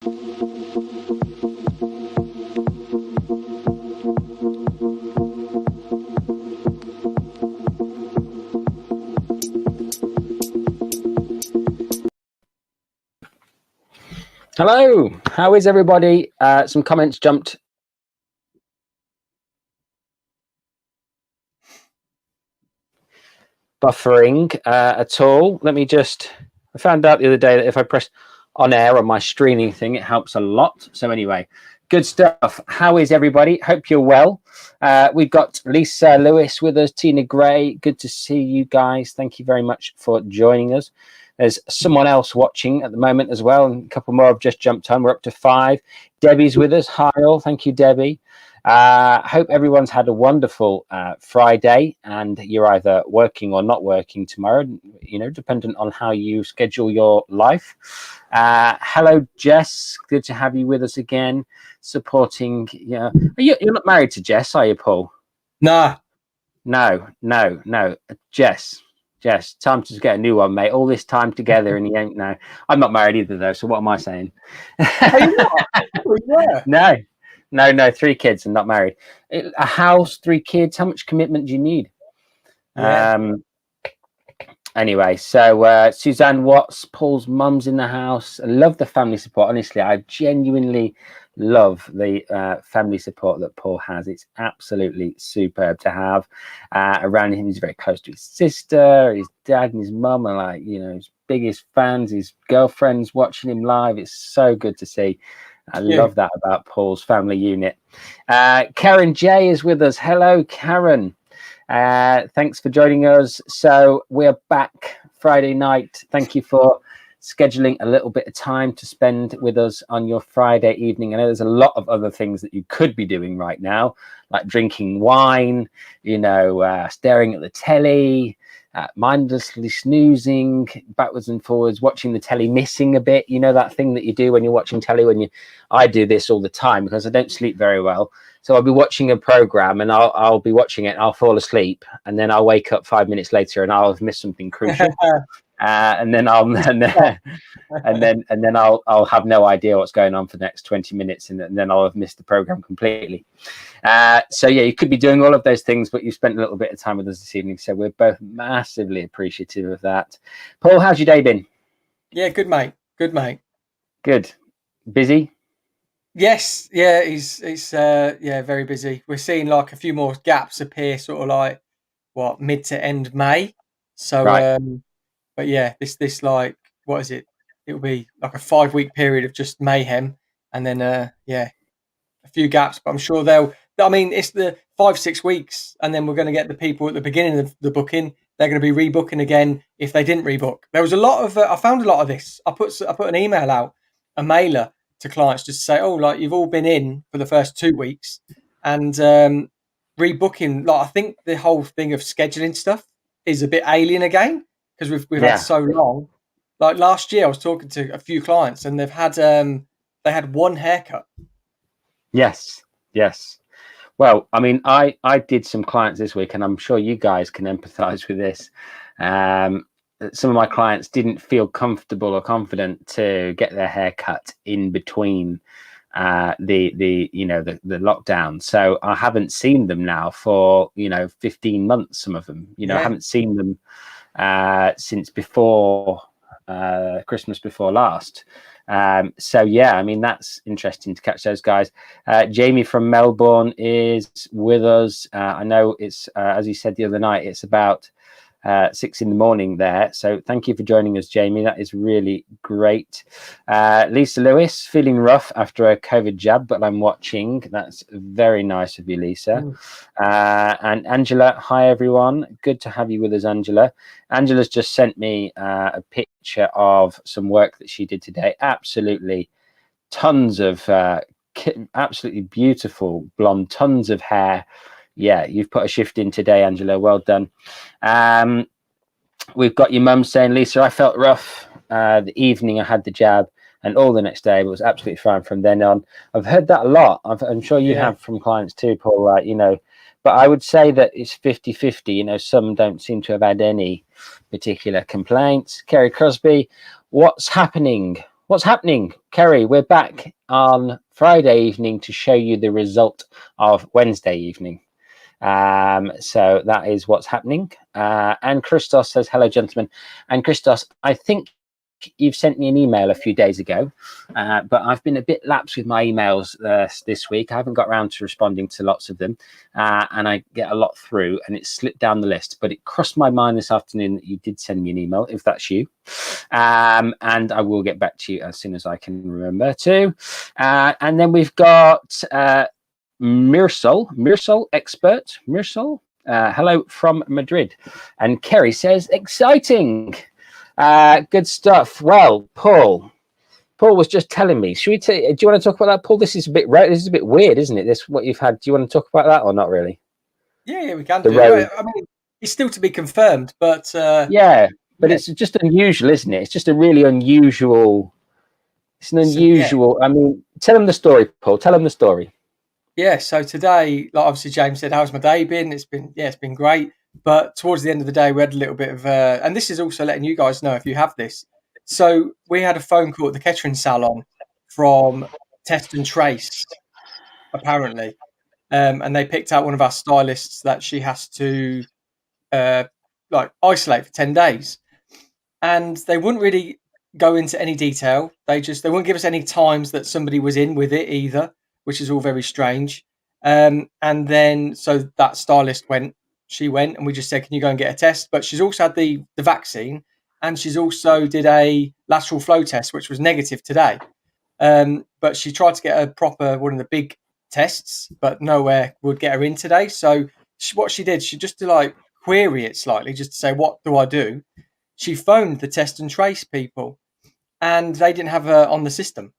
Hello, how is everybody? Some comments jumped. Buffering at all. Let me just, I found out the other day that if I press on air on my streaming thing, it helps a lot. So anyway, good stuff. How is everybody? Hope you're well. We've got Lisa Lewis with us, Tina Gray. Good to see you guys. Thank you very much for joining us. There's someone else watching at the moment as well, and a couple more have just jumped on. We're up to 5. Debbie's with us. Hi all. Thank you, Debbie. Hope everyone's had a wonderful Friday, and you're either working or not working tomorrow, dependent on how you schedule your life. Hello, Jess. Good to have you with us again, supporting. Yeah, you're not married to Jess, are you, Paul? Nah. No. Jess, time to get a new one, mate. All this time together and he ain't now. I'm not married either, though, so what am I saying? Are you not? No, 3 kids and not married. A house, 3 kids. How much commitment do you need? Yeah. Anyway, so Suzanne Watts, Paul's mum's in the house. I love the family support. Honestly, I genuinely love the family support that Paul has. It's absolutely superb to have around him. He's very close to his sister, his dad and his mum are like, his biggest fans, his girlfriends watching him live. It's so good to see. I love that about Paul's family unit. Karen J is with us. Hello, Karen. Thanks for joining us. So we're back Friday night. Thank you for scheduling a little bit of time to spend with us on your Friday evening. I know there's a lot of other things that you could be doing right now, like drinking wine, staring at the telly, mindlessly snoozing backwards and forwards, watching the telly, missing a bit. That thing that you do when you're watching telly. I do this all the time because I don't sleep very well. So I'll be watching a program and I'll be watching it and I'll fall asleep, and then I'll wake up 5 minutes later and I'll have missed something crucial. And then I'll have no idea what's going on for the next 20 minutes, and then I'll have missed the program completely. So yeah, you could be doing all of those things, but you spent a little bit of time with us this evening, so we're both massively appreciative of that. Paul, how's your day been? Yeah, good mate. Good. Busy? Yes, yeah, he's very busy. We're seeing like a few more gaps appear, sort of like mid to end May. So right. But yeah, this like, what is it? It'll be like a 5-week period of just mayhem, and then a few gaps. But I'm sure it's the 5-6 weeks, and then we're going to get the people at the beginning of the booking. They're going to be rebooking again if they didn't rebook. There was a lot of I found a lot of this. I put an email out, a mailer to clients, just to say, like, you've all been in for the first 2 weeks, and rebooking. Like, I think the whole thing of scheduling stuff is a bit alien again, because we've had so long. Like last year, I was talking to a few clients, and they had one haircut. Yes. Well, I mean, I did some clients this week, and I'm sure you guys can empathize with this. Some of my clients didn't feel comfortable or confident to get their hair cut in between the lockdown. So I haven't seen them now for 15 months. Some of them, I haven't seen them since before Christmas before last. So yeah, I mean, that's interesting to catch those guys. Jamie from Melbourne is with us. I know it's as you said the other night, it's about 6 a.m. there. So thank you for joining us, Jamie. That is really great. Lisa Lewis, feeling rough after a COVID jab, but I'm watching. That's very nice of you, Lisa. And Angela, hi everyone. Good to have you with us, Angela. Angela's just sent me a picture of some work that she did today. Absolutely tons of absolutely beautiful blonde, tons of hair. Yeah, you've put a shift in today, Angela. Well done. We've got your mum saying, Lisa, I felt rough the evening I had the jab and all the next day, but was absolutely fine from then on. I've heard that a lot. I'm sure you have from clients too, Paul, but I would say that it's 50-50. Some don't seem to have had any particular complaints. Kerry Crosby, what's happening? What's happening, Kerry? We're back on Friday evening to show you the result of Wednesday evening. So that is what's happening. And Christos says, hello, gentlemen. And Christos, I think you've sent me an email a few days ago, but I've been a bit lapsed with my emails this week. I haven't got around to responding to lots of them, and I get a lot through, and it slipped down the list. But it crossed my mind this afternoon that you did send me an email, if that's you. And I will get back to you as soon as I can remember to. And then we've got Mirsol expert. Mirsol, hello from Madrid. And Kerry says, exciting. Good stuff. Well, Paul was just telling me. Should we? Do you want to talk about that, Paul? This is a bit weird, isn't it? This what you've had. Do you want to talk about that or not really? Yeah, we can do. I mean, it's still to be confirmed, but yeah, but it's just unusual, isn't it? It's just a really unusual. It's an unusual. I mean, tell them the story, Paul. Tell them the story. Yeah. So today, like obviously James said, how's my day been? It's been great. But towards the end of the day, we had a little bit of, and this is also letting you guys know if you have this. So we had a phone call at the Kettering salon from Test and Trace, apparently, and they picked out one of our stylists that she has to isolate for 10 days, and they wouldn't really go into any detail. They wouldn't give us any times that somebody was in with it either, which is all very strange. And then so that stylist went. She went, and we just said, can you go and get a test? But she's also had the vaccine, and she's also did a lateral flow test, which was negative today. But she tried to get a proper one of the big tests, but nowhere would get her in today. So what she did, she just to query it slightly, just to say, what do I do? She phoned the Test and Trace people, and they didn't have her on the system,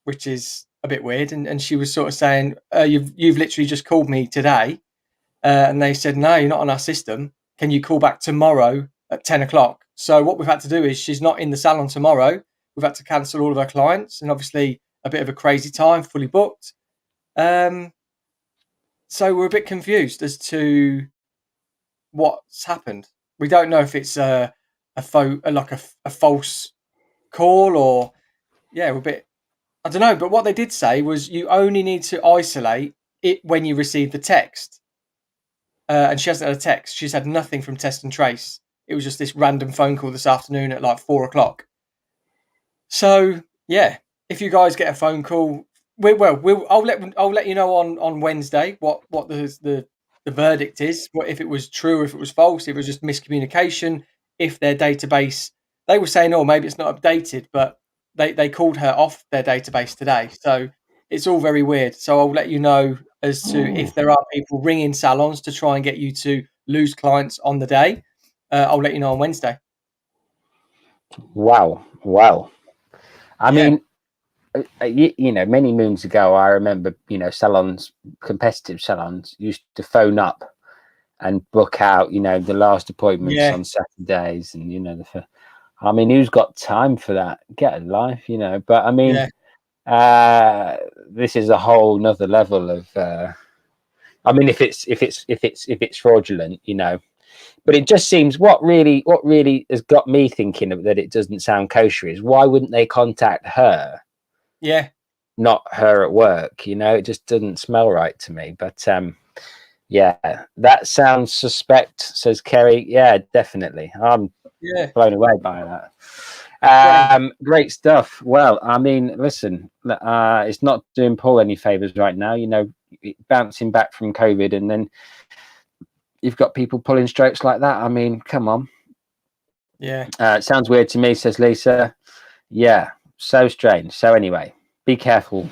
which is a bit weird. And she was sort of saying, you've literally just called me today. And they said, no, you're not on our system. Can you call back tomorrow at 10 o'clock? So what we've had to do is she's not in the salon tomorrow. We've had to cancel all of our clients, and obviously a bit of a crazy time, fully booked. So we're a bit confused as to what's happened. We don't know if it's a false call or, we're a bit, I don't know. But what they did say was you only need to isolate it when you receive the text. And she hasn't had a text. She's had nothing from Test and Trace. It was just this random phone call this afternoon at 4 o'clock. So yeah, if you guys get a phone call, I'll let you know on Wednesday what the verdict is. What if it was true, or if it was false, if it was just miscommunication, if their database. They were saying, oh, maybe it's not updated, but they called her off their database today. So it's all very weird. So I'll let you know as to if there are people ringing salons to try and get you to lose clients on the day. I'll let you know on Wednesday. Wow. I mean, many moons ago, I remember, salons, competitive salons used to phone up and book out, the last appointments on Saturdays. And, I mean, who's got time for that? Get a life, but I mean, this is a whole nother level of, I mean, if it's fraudulent, but it just seems what really has got me thinking that it doesn't sound kosher is why wouldn't they contact her? Yeah. Not her at work, it just doesn't smell right to me. But yeah, that sounds suspect, says Kerry. Yeah, definitely. I'm blown away by that. Great stuff. Well, I mean, listen, it's not doing Paul any favors right now, bouncing back from COVID, and then you've got people pulling strokes like that. I mean, come on. Yeah. It sounds weird to me, says Lisa. Yeah, so strange. So anyway, be careful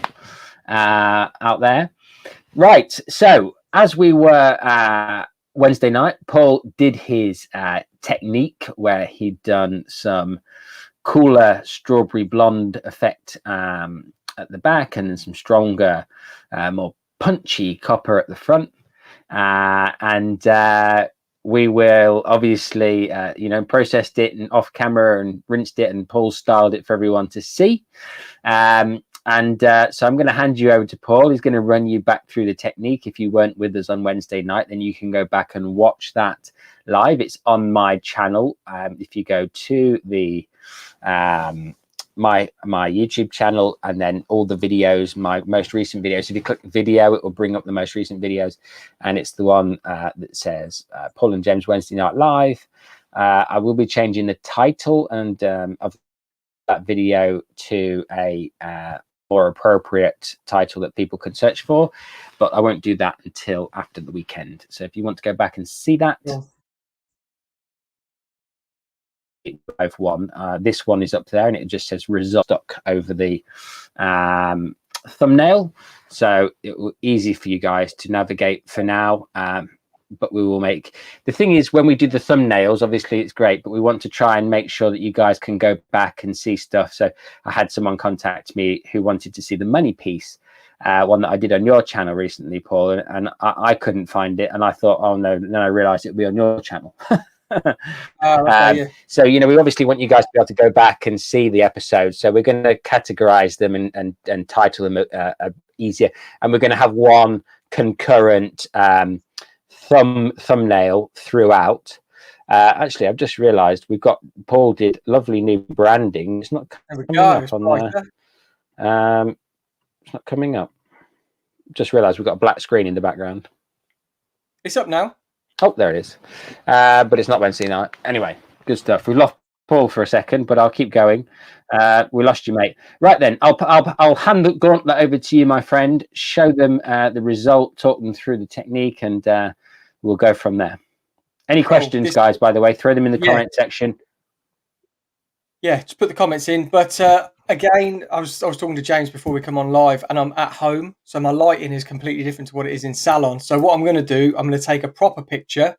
out there. Right. So as we were Wednesday night, Paul did his technique where he'd done some cooler strawberry blonde effect at the back, and then some stronger, more punchy copper at the front. And we will obviously, processed it and off camera and rinsed it, and Paul styled it for everyone to see. So I'm going to hand you over to Paul. He's going to run you back through the technique. If you weren't with us on Wednesday night, then you can go back and watch that live. It's on my channel. If you go to the my YouTube channel, and then all the videos, my most recent videos. If you click video, it will bring up the most recent videos, and it's the one that says Paul and James Wednesday Night Live. I will be changing the title and of that video to a more appropriate title that people can search for, but I won't do that until after the weekend. So if you want to go back and see that, both one, this one is up there, and it just says result stuck over the thumbnail, so it will easy for you guys to navigate for now. But we will make, the thing is, when we do the thumbnails, obviously it's great, but we want to try and make sure that you guys can go back and see stuff. So I had someone contact me who wanted to see the money piece, one that I did on your channel recently, Paul, and I couldn't find it, and I thought, oh no, then I realized it'd be on your channel. So we obviously want you guys to be able to go back and see the episodes, so we're going to categorize them and title them easier, and we're going to have one concurrent thumbnail throughout. Actually, I've just realized Paul did lovely new branding. It's not coming up on there. It's not coming up. Just realized we've got a black screen in the background. It's up now. Oh, there it is. But it's not Wednesday night. Anyway, good stuff. We lost Paul for a second, but I'll keep going. We lost you, mate. Right then, I'll hand the gauntlet over to you, my friend. Show them the result, talk them through the technique, and we'll go from there. Any questions, guys, by the way, throw them in the comment section. Yeah, just put the comments in. But again, I was talking to James before we come on live, and I'm at home, so my lighting is completely different to what it is in salon. So what I'm going to do, I'm going to take a proper picture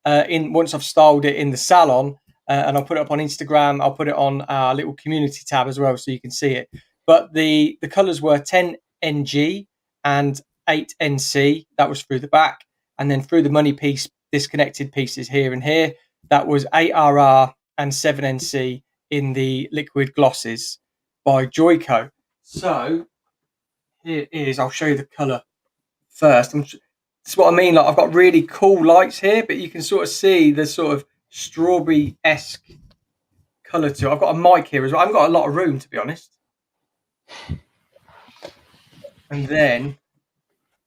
once I've styled it in the salon, and I'll put it up on Instagram. I'll put it on our little community tab as well, so you can see it. But the colours were 10 NG and 8 NC. That was through the back, and then through the money piece, disconnected pieces here and here. That was 8 RR and 7 NC in the liquid glosses by Joico. So here it is. I'll show you the colour first. This is what I mean. Like, I've got really cool lights here, but you can sort of see the sort of strawberry-esque colour to it. I've got a mic here as well. I haven't got a lot of room, to be honest. And then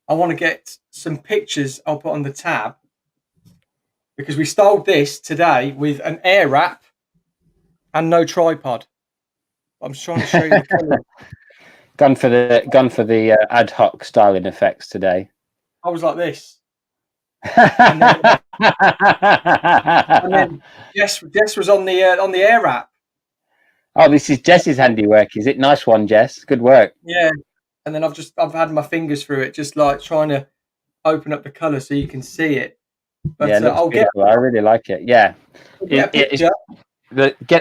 I want to get some pictures I'll put on the tab, because we styled this today with an air wrap and no tripod. I'm just trying to show you the colour. Gone for the ad hoc styling effects today. I was like this. And then Jess was on the air wrap. Oh, this is Jess's handiwork, is it? Nice one, Jess. Good work. Yeah. And then I've had my fingers through it, just like trying to open up the colour so you can see it. But yeah, I really like it. Yeah. Get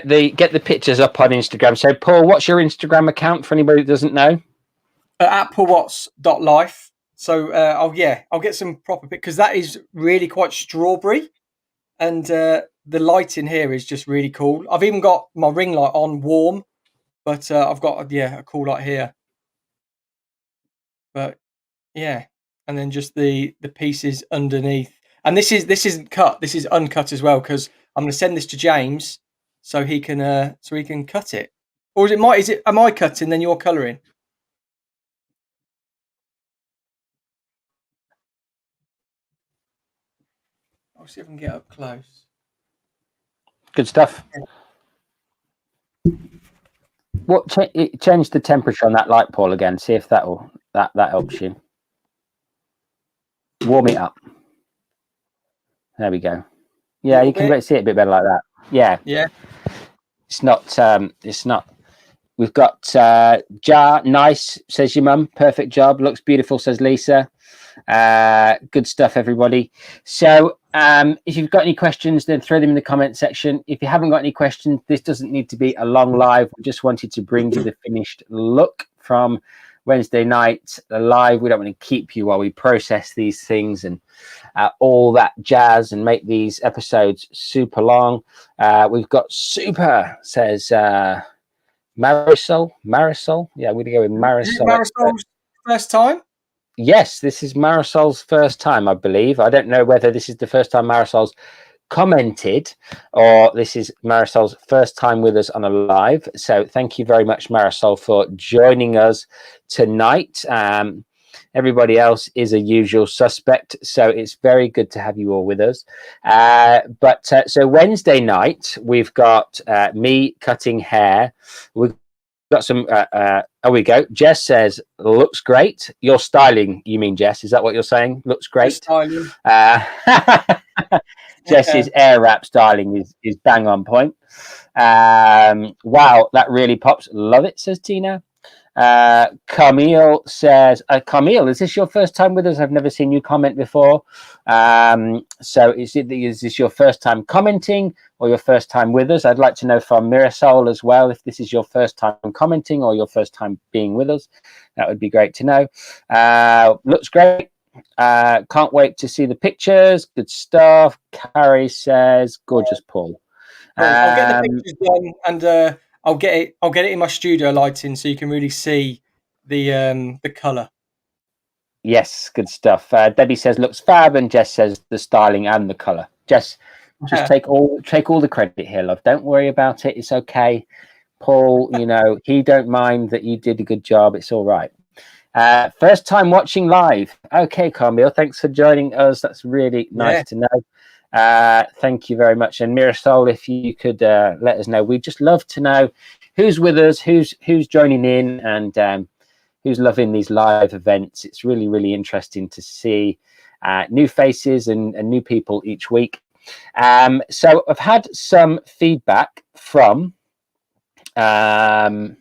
the pictures up on Instagram. So, Paul, what's your Instagram account for anybody who doesn't know? At paulwatts.life. So I'll get some proper pictures, because that is really quite strawberry, and the light in here is just really cool. I've even got my ring light on warm, but I've got a cool light here. But yeah, and then just the pieces underneath. And this isn't cut. This is uncut as well, because I'm going to send this to James so he can cut it. Or am I cutting then you're colouring? I'll see if I can get up close. Good stuff. What change the temperature on that light, Paul, again? See if that helps you. Warm it up. There we go. Yeah, you can see it a bit better like that. Yeah. Yeah. It's not. We've got jar. Nice, says your mum. Perfect job. Looks beautiful, says Lisa. Good stuff, everybody. So if you've got any questions, then throw them in the comment section. If you haven't got any questions, this doesn't need to be a long live. We just wanted to bring you the finished look from Wednesday night live. We don't want to keep you while we process these things and all that jazz and make these episodes super long. We've got super, says Marisol. Yeah, we're going to go with Marisol. Is it Marisol's first time? Yes, this is Marisol's first time, I believe. I don't know whether this is the first time Marisol's commented, or this is Marisol's first time with us on a live. So thank you very much, Marisol, for joining us tonight. Everybody else is a usual suspect, so it's very good to have you all with us. So Wednesday night, we've got me cutting hair. We've got some oh, we go. Jess says looks great. Your styling, you mean, Jess? Is that what you're saying? Looks great. Styling. Jess's air wrap styling is bang on point. Wow, that really pops. Love it, says Tina. Camille says, Camille, is this your first time with us? I've never seen you comment before. So is this your first time commenting or your first time with us? I'd like to know from Mirasol as well, if this is your first time commenting or your first time being with us. That would be great to know. Looks great. Can't wait to see the pictures. Good stuff. Carrie says, gorgeous, Paul. I'll get the pictures done, and I'll get it in my studio lighting so you can really see the colour. Yes, good stuff. Debbie says looks fab, and Jess says the styling and the colour. Jess, just take all the credit here, love. Don't worry about it. It's okay. Paul, he don't mind that you did a good job. It's all right. First time watching live. Okay, Carmel, thanks for joining us. That's really nice to know. Thank you very much. And Mirasol, if you could let us know, we'd just love to know who's with us, who's joining in, and who's loving these live events. It's really, really interesting to see new faces and new people each week. So I've had some feedback from the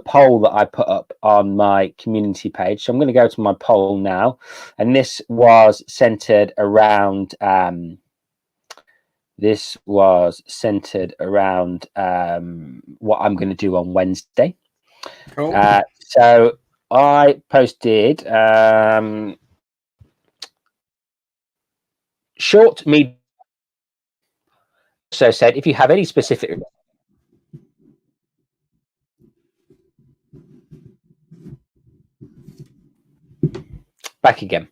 poll that I put up on my community page. So I'm going to go to my poll now, and this was centered around what I'm going to do on Wednesday. Cool. So I posted short, medium. So said, if you have any specific back again,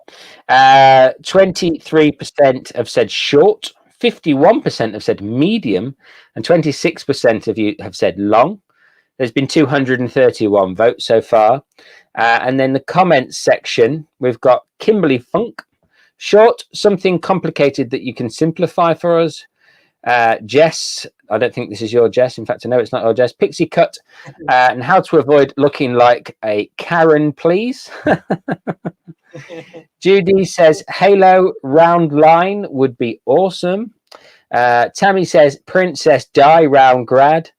23% have said short, 51% have said medium, and 26% of you have said long. There's been 231 votes so far. And then the comments section, we've got Kimberly Funk. Short, something complicated that you can simplify for us. Jess, I don't think this is your Jess. In fact, I know it's not your Jess. Pixie cut, and how to avoid looking like a Karen, please. Judy says Halo round line would be awesome. Tammy says Princess Di round grad.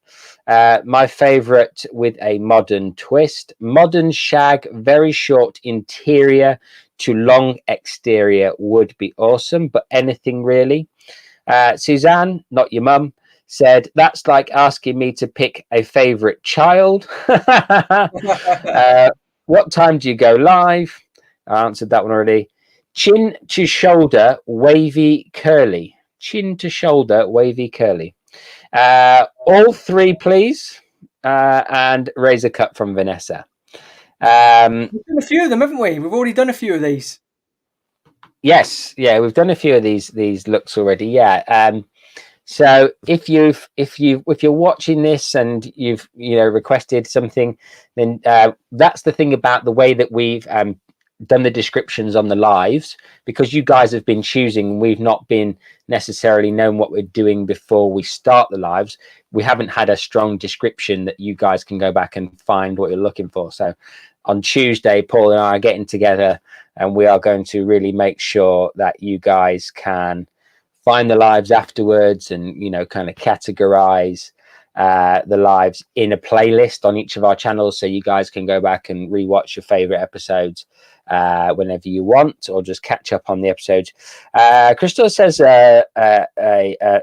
My favorite with a modern twist. Modern shag, very short interior to long exterior would be awesome, but anything really. Suzanne, not your mum, said that's like asking me to pick a favorite child. What time do you go live? I answered that one already. Chin to shoulder, wavy curly. Chin to shoulder, wavy curly. All three, please. And razor cut from Vanessa. We've done a few of them, haven't we? We've already done a few of these. Yes, yeah, we've done a few of these looks already. Yeah. So if you're watching this and you've requested something, then that's the thing about the way that we've done the descriptions on the lives, because you guys have been choosing. We've not been necessarily known what we're doing before we start the lives. We haven't had a strong description that you guys can go back and find what you're looking for. So on Tuesday, Paul and I are getting together, and we are going to really make sure that you guys can find the lives afterwards and kind of categorize the lives in a playlist on each of our channels, so you guys can go back and rewatch your favorite episodes whenever you want, or just catch up on the episodes. Crystal says a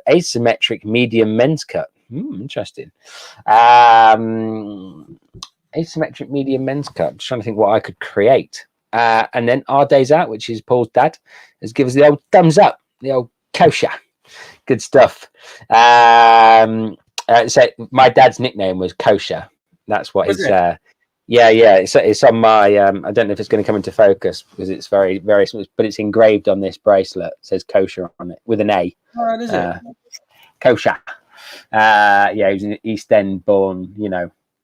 asymmetric medium men's cut. Interesting. Asymmetric medium men's cut. Just trying to think what I could create. And then Our Days Out, which is Paul's dad, has given us the old thumbs up, the old kosher. Good stuff. So my dad's nickname was Kosher. That's what his Yeah, yeah. It's on my. I don't know if it's going to come into focus because it's very, very small, but it's engraved on this bracelet. It says kosher on it with an A. Oh, is it? Kosher. Yeah, he was an East End born.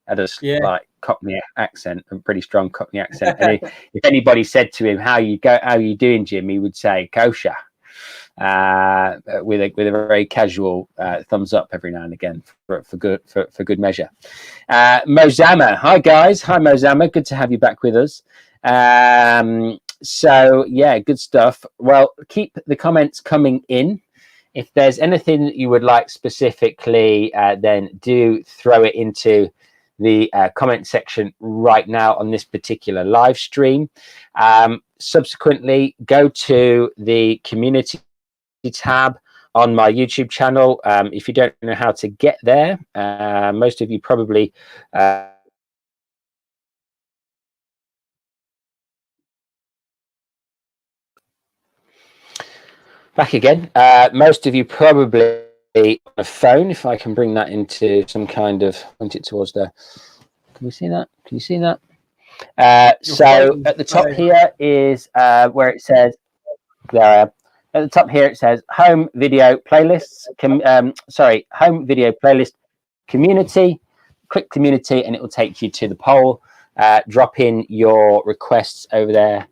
Had a like Cockney accent, a pretty strong Cockney accent. And if anybody said to him, "How you doing, Jim?" he would say kosher. With a very casual thumbs up every now and again for good measure. Mozama, hi guys, hi Mozama, good to have you back with us. So yeah, good stuff. Well, keep the comments coming in. If there's anything that you would like specifically, then do throw it into the comment section right now on this particular live stream. Subsequently, go to the community tab on my YouTube channel. If you don't know how to get there, most of you probably back again. Most of you probably on a phone. If I can bring that into some kind of point it towards there. Can we see that? Can you see that? So at the top here is where it says there I am. At the top here it says home video playlists. Home video playlist community. Click community and it will take you to the poll. Drop in your requests over there.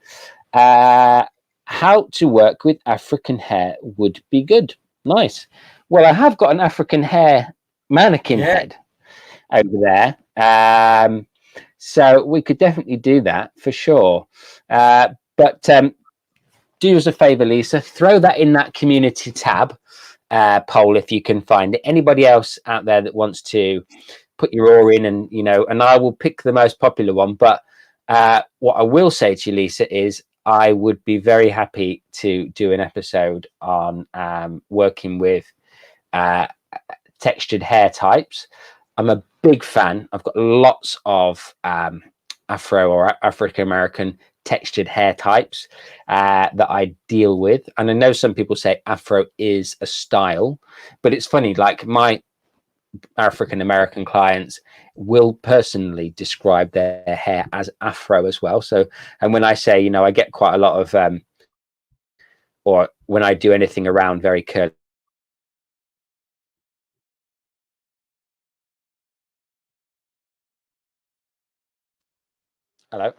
How to work with African hair would be good. Nice. Well, I have got an African hair mannequin head over there. So we could definitely do that for sure. But do us a favor, Lisa, throw that in that community tab poll if you can find it. Anybody else out there that wants to put your oar in and I will pick the most popular one. But what I will say to you, Lisa, is I would be very happy to do an episode on working with textured hair types. I'm a big fan. I've got lots of Afro or African American textured hair types that I deal with. And I know some people say Afro is a style, but it's funny, like my African American clients will personally describe their hair as Afro as well. So, and when I say, I get quite a lot of, or when I do anything around very curly, hello.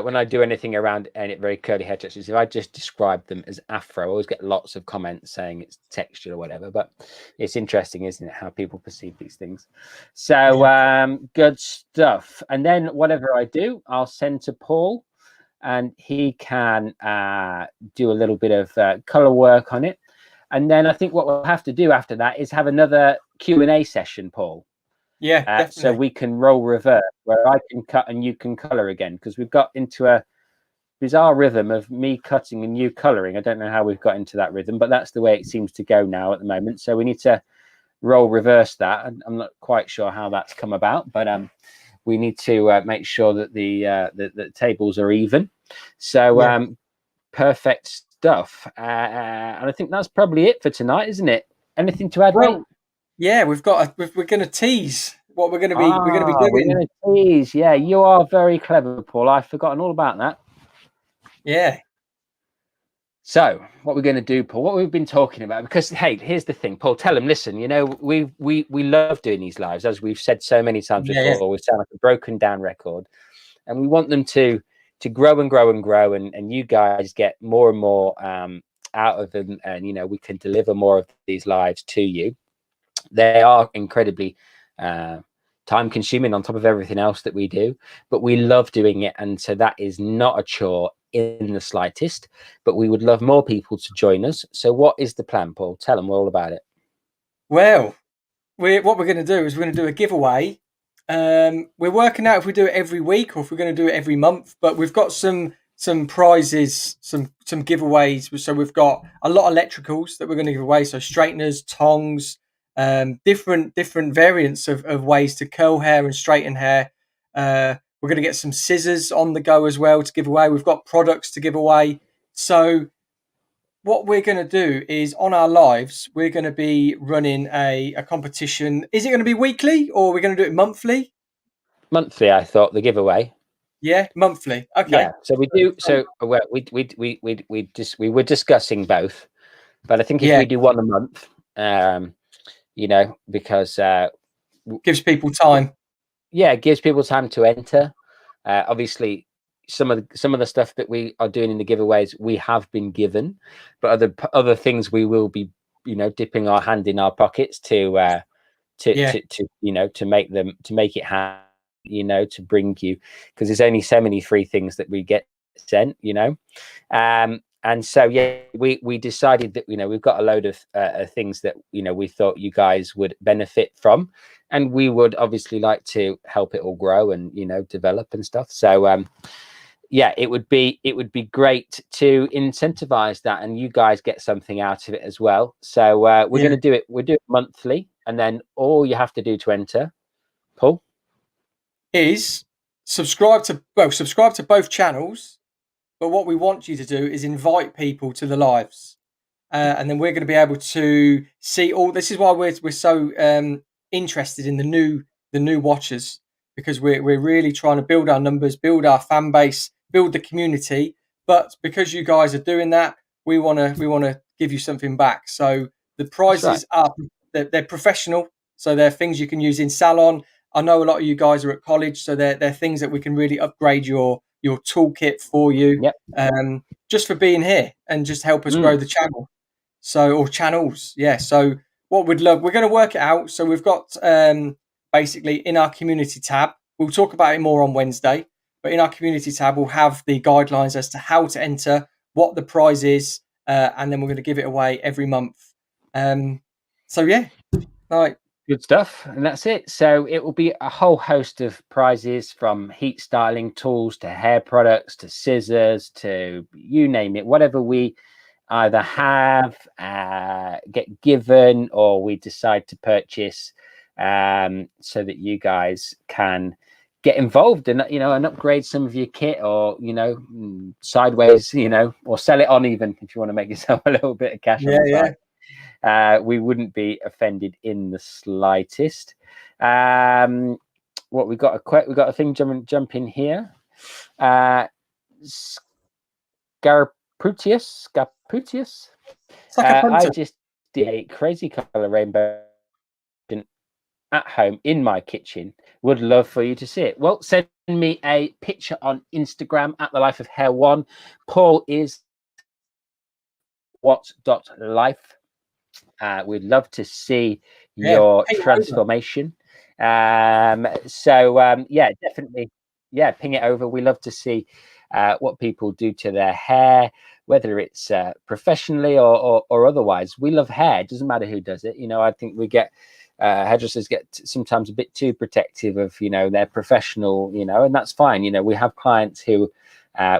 When I do anything around any very curly hair textures, if I just describe them as Afro, I always get lots of comments saying it's textured or whatever. But it's interesting, isn't it, how people perceive these things? So good stuff. And then whatever I do, I'll send to Paul, and he can do a little bit of color work on it. And then I think what we'll have to do after that is have another Q&A session, Paul. Yeah, so we can roll reverse where I can cut and you can color again, because we've got into a bizarre rhythm of me cutting and you coloring. I don't know how we've got into that rhythm, but that's the way it seems to go now at the moment. So we need to roll reverse that. I'm not quite sure how that's come about, but we need to make sure that the tables are even. So perfect stuff. And I think that's probably it for tonight, isn't it? Anything to add, mate? Yeah, we're going to tease what we're going to be doing. We're going to tease. Yeah, you are very clever, Paul. I've forgotten all about that. Yeah. So what we're going to do, Paul, what we've been talking about, because hey, here's the thing, Paul, tell them, listen, we love doing these lives, as we've said so many times before. We sound like a broken down record, and we want them to grow and grow and grow, and you guys get more and more out of them, and we can deliver more of these lives to you. They are incredibly time consuming on top of everything else that we do, but we love doing it. And so that is not a chore in the slightest, but we would love more people to join us. So what is the plan, Paul? Tell them all about it. Well, what we're going to do is we're going to do a giveaway. We're working out if we do it every week or if we're going to do it every month, but we've got some prizes, some giveaways. So we've got a lot of electricals that we're going to give away. So straighteners, tongs, different variants of ways to curl hair and straighten hair. We're going to get some scissors on the go as well to give away. We've got products to give away. So what we're going to do is on our lives, we're going to be running a competition. Is it going to be weekly or are we going to do it monthly? monthly. I thought the giveaway. Yeah, monthly. Okay. Yeah, so we do. So well, we were discussing both, but I think if Yeah, we do one a month, you know, because gives people time. yeah, it gives people time to enter. Obviously, some of the stuff that we are doing in the giveaways we have been given, but other things we will be, you know, dipping our hand in our pockets to Yeah, you know, to make it happen, you know, to bring you, because there's only so many free things that we get sent, you know. And so yeah, we decided that, you know, we've got a load of things that, you know, we thought you guys would benefit from, and we would obviously like to help it all grow and, you know, develop and stuff. So yeah, it would be great to incentivize that, and you guys get something out of it as well. So we're yeah. going to do it. We'll do it monthly, and then all you have to do to enter, Paul, Is subscribe to both channels. But what we want you to do is invite people to the lives, and then we're going to be able to see all. This is why we're so interested in the new watchers, because we're really trying to build our numbers, build our fan base, build the community. But because you guys are doing that, we wanna give you something back. So the that's right. prizes are they're professional, so they're things you can use in salon. I know a lot of you guys are at college, so they're things that we can really upgrade your toolkit for you, Yep. just for being here and just help us grow Mm. the channel. So, or channels, yeah. So what we'd love, we're going to work it out. So we've got basically in our community tab, we'll talk about it more on Wednesday, but in our community tab, we'll have the guidelines as to how to enter, what the prize is, and then we're going to give it away every month. So yeah, like Good stuff, and that's it. So it will be a whole host of prizes, from heat styling tools to hair products to scissors to you name it, whatever we either have, get given, or we decide to purchase, so that you guys can get involved and, you know, and upgrade some of your kit, or, you know, sideways, you know, or sell it on, even if you want to make yourself a little bit of cash on yeah, the yeah, side. We wouldn't be offended in the slightest. What we got a thing jump in here. Scarputius. it's like a I punter. just did a crazy color rainbow at home in my kitchen. Would love for you to see it. Well, send me a picture on Instagram at the Life of Hair One. Paul is what.life. We'd love to see Yeah, your ping it over. transformation. Yeah, definitely. Yeah, ping it over. We love to see what people do to their hair, whether it's professionally or otherwise. We love hair. It doesn't matter who does it. You know, I think we get hairdressers get sometimes a bit too protective of, you know, their professional, you know, and that's fine. You know, we have clients who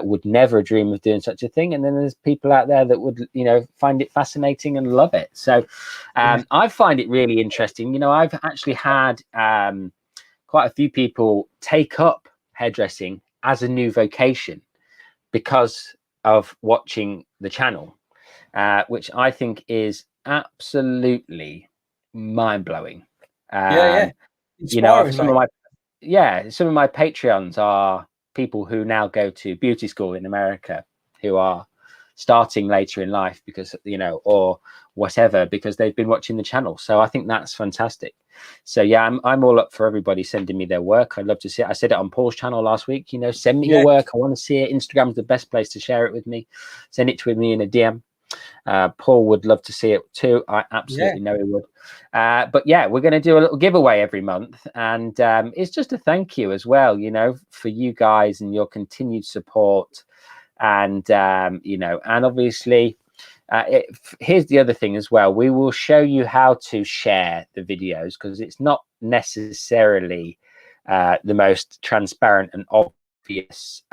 would never dream of doing such a thing, and then there's people out there that would, you know, find it fascinating and love it. So Yeah, I find it really interesting. You know, I've actually had quite a few people take up hairdressing as a new vocation because of watching the channel, which I think is absolutely mind-blowing. yeah, yeah. You know, Inspiring, mate. some of my Patreons are people who now go to beauty school in America, who are starting later in life because, you know, or whatever, because they've been watching the channel. So I think that's fantastic. So yeah, I'm all up for everybody sending me their work. I'd love to see it. I said it on Paul's channel last week. You know, send me your Yeah, work. I want to see it. Instagram's the best place to share it with me. Send it to me in a DM. Paul would love to see it too. I yeah. absolutely know he would. But yeah, we're going to do a little giveaway every month, and it's just a thank you as well, you know, for you guys and your continued support. And you know, and obviously, here's the other thing as well. We will show you how to share the videos, because it's not necessarily the most transparent and obvious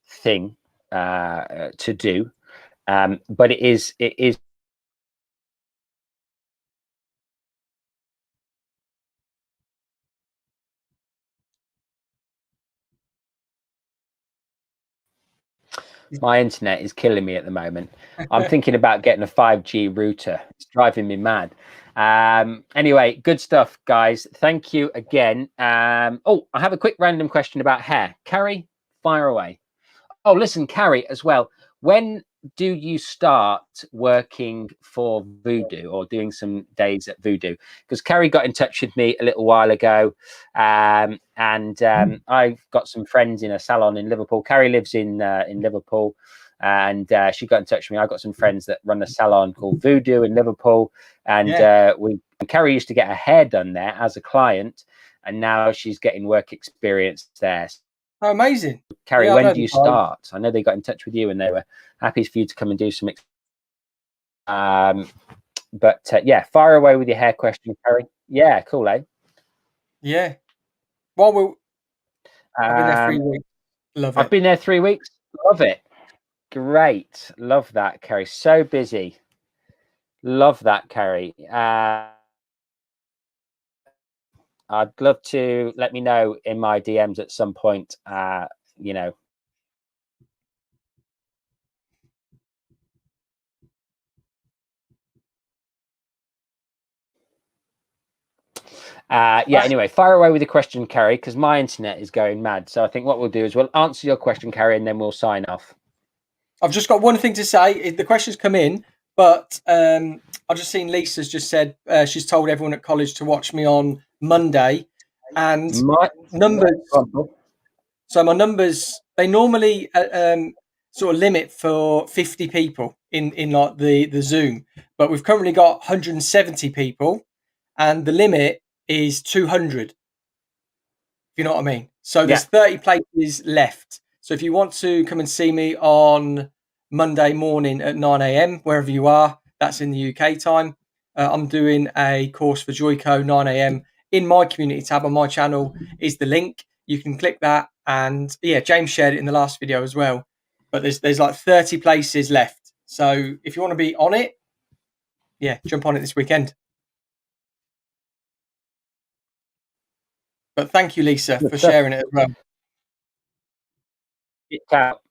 thing to do. But it is my internet is killing me at the moment. I'm thinking about getting a 5G router. It's driving me mad. Anyway, good stuff, guys. Thank you again. Oh, I have a quick random question about hair. Carrie, fire away. Oh, listen, Carrie, as well. When do you start working for Voodoo or doing some days at Voodoo? Because Carrie got in touch with me a little while ago, and I've got some friends in a salon in Liverpool. Carrie lives in Liverpool, and she got in touch with me. I've got some friends that run a salon called Voodoo in Liverpool, and Carrie used to get her hair done there as a client, and now she's getting work experience there. Oh, amazing. Carrie, when do you start? I know they got in touch with you and they were happy for you to come and do some. Yeah, fire away with your hair question, Carrie. Yeah, cool, eh? Yeah. Well, I've been there 3 weeks. Love it. I've been there 3 weeks. Love it. Great. Love that, Carrie. So busy. Love that, Carrie. I'd love to let me know in my DMs at some point, you know. Anyway, fire away with the question, Carrie, because my internet is going mad. So I think what we'll do is we'll answer your question, Carrie, and then we'll sign off. I've just got one thing to say. The questions come in, but I've just seen Lisa's just said she's told everyone at college to watch me on Monday, and numbers. So my numbers, they normally sort of limit for 50 people in like the Zoom, but we've currently got 170 people, and the limit is 200. If you know what I mean. So there's 30 places left. So if you want to come and see me on Monday morning at 9 a.m, wherever you are, that's in the UK time. I'm doing a course for Joico 9 a.m. In my community tab on my channel is the link. You can click that, and yeah, James shared it in the last video as well. But there's like 30 places left. So if you want to be on it, yeah, jump on it this weekend. But thank you, Lisa, for sharing it as well. It's out.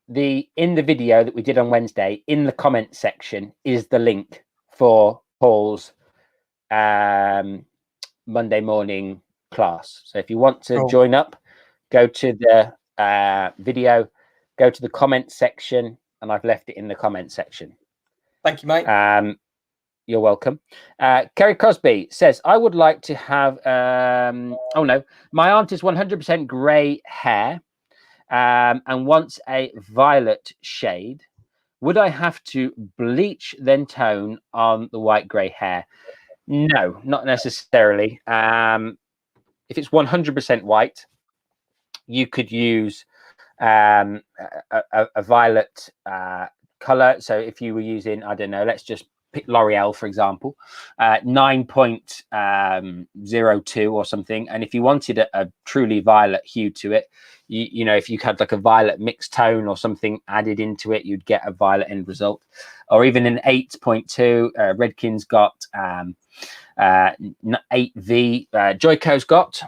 In the video that we did on Wednesday, in the comment section is the link for Paul's Monday morning class. So if you want to join up, go to the video, go to the comment section, and I've left it in the comment section. Thank you, mate. You're welcome. Kerry Crosby says, I would like to have oh no, my aunt is 100% grey hair and wants a violet shade. Would I have to bleach then tone on the white grey hair? No, not necessarily. If it's 100% white, you could use a violet color. So if you were using, I don't know, let's just pick L'Oreal, for example, 9.02 or something. And if you wanted a truly violet hue to it, you know, if you had like a violet mixed tone or something added into it, you'd get a violet end result. Or even an 8.2. Redken's got 8V. Joico's got.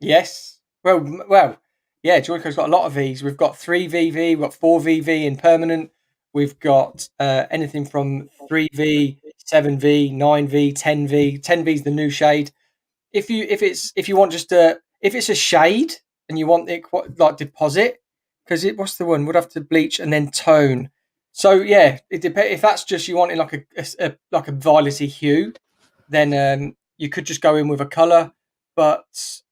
Yes. Well, yeah, Joico's got a lot of Vs. We've got 3VV, we've got 4VV in permanent. We've got anything from 3V, 7V, 9V, 10V. 10V is the new shade. If you want just if it's a shade and you want it like deposit, because what's the one? Would have to bleach and then tone. So yeah, it depends. If that's just you wanting like a violety hue, then you could just go in with a color, but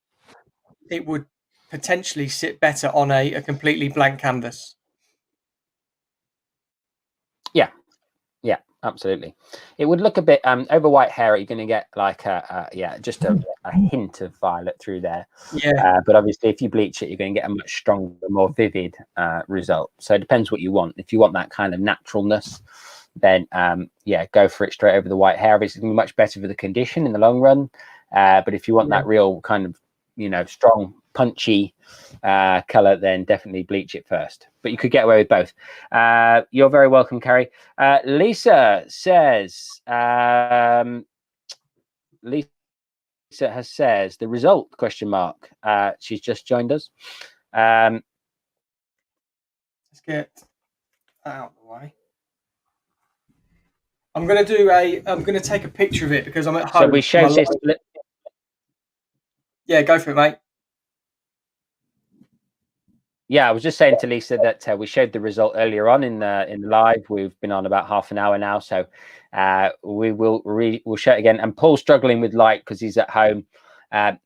it would potentially sit better on a completely blank canvas. Yeah, absolutely. It would look a bit over white hair. You're going to get like just a hint of violet through there. Yeah. But obviously, if you bleach it, you're going to get a much stronger, more vivid result. So it depends what you want. If you want that kind of naturalness, then go for it straight over the white hair. Obviously, it's going to be much better for the condition in the long run. But if you want that real kind of, you know, strong, punchy color, then definitely bleach it first. But you could get away with both. You're very welcome, Carrie. Lisa says, says the result ? She's just joined us. get that out of the way. I'm going to take a picture of it because I'm at home. So we showed this. Yeah, go for it, mate. Yeah, I was just saying to Lisa that we showed the result earlier on in the live. We've been on about half an hour now, so we'll show it again. And Paul's struggling with light because he's at home.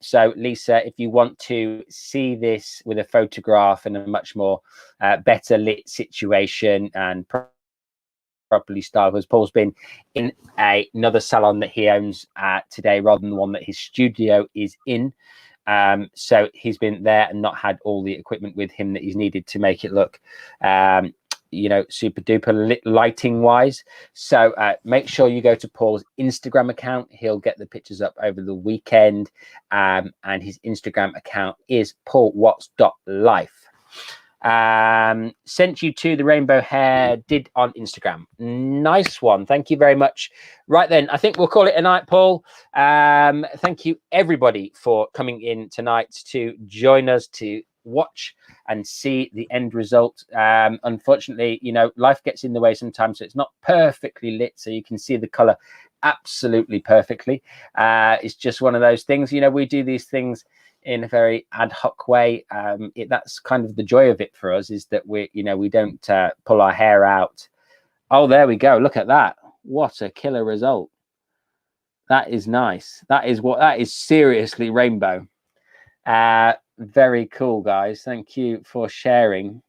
So Lisa, if you want to see this with a photograph and a much more better lit situation and properly styled, because Paul's been in another salon that he owns today rather than the one that his studio is in. So he's been there and not had all the equipment with him that he's needed to make it look super duper lighting wise. So make sure you go to Paul's Instagram account. He'll get the pictures up over the weekend, and his Instagram account is paulwatts.life. Sent you to the rainbow hair did on Instagram. Nice one. Thank you very much. Right then, I think we'll call it a night, Paul. Thank you everybody for coming in tonight to join us to watch and see the end result. Unfortunately, life gets in the way sometimes, so it's not perfectly lit, so you can see the color absolutely perfectly. It's just one of those things. We do these things in a very ad hoc way. That's kind of the joy of it for us, is that we don't pull our hair out. Oh, there we go. Look at that. What a killer result. That is nice. That is seriously rainbow. Very cool, guys. Thank you for sharing.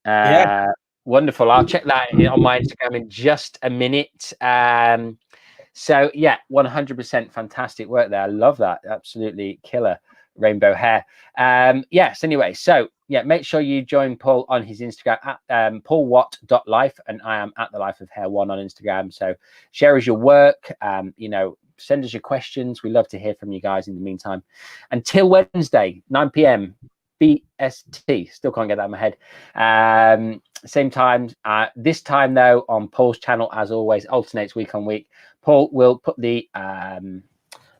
Wonderful. I'll check that on my Instagram in just a minute. So yeah, 100% fantastic work there. I love that. Absolutely killer rainbow hair. Yes, anyway, so yeah, make sure you join Paul on his Instagram at paulwatt.life, and I am at the Life of Hair 1 on Instagram. So share us your work, send us your questions. We love to hear from you guys in the meantime. Until Wednesday, 9 p.m. BST. Still can't get that in my head. Same time. This time though, on Paul's channel, as always, alternates week on week. Paul will put the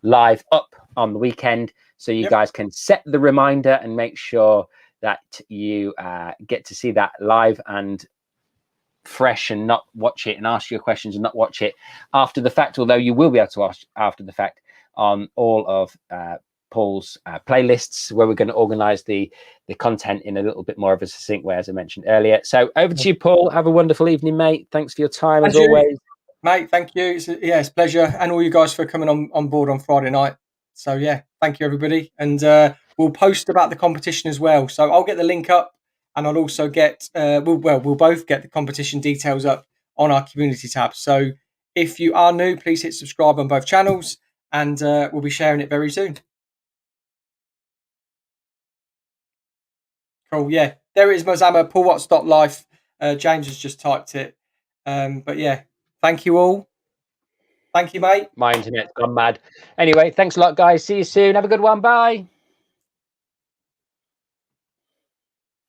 live up on the weekend, so you guys can set the reminder and make sure that you get to see that live and fresh, and not watch it and ask your questions and not watch it after the fact, although you will be able to watch after the fact on all of Paul's playlists, where we're going to organize the content in a little bit more of a succinct way, as I mentioned earlier. So over to you, Paul. Have a wonderful evening, mate. Thanks for your time, as always. Mate, thank you. It's a pleasure, and all you guys for coming on board on Friday night. So yeah, thank you everybody, and we'll post about the competition as well. So I'll get the link up, and I'll also get we'll both get the competition details up on our community tab. So if you are new, please hit subscribe on both channels, and we'll be sharing it very soon. Cool. Yeah, there it is, Mozama, paulwatts.life. James has just typed it, but yeah. Thank you all. Thank you, mate. My internet's gone mad. Anyway, thanks a lot, guys. See you soon. Have a good one. Bye.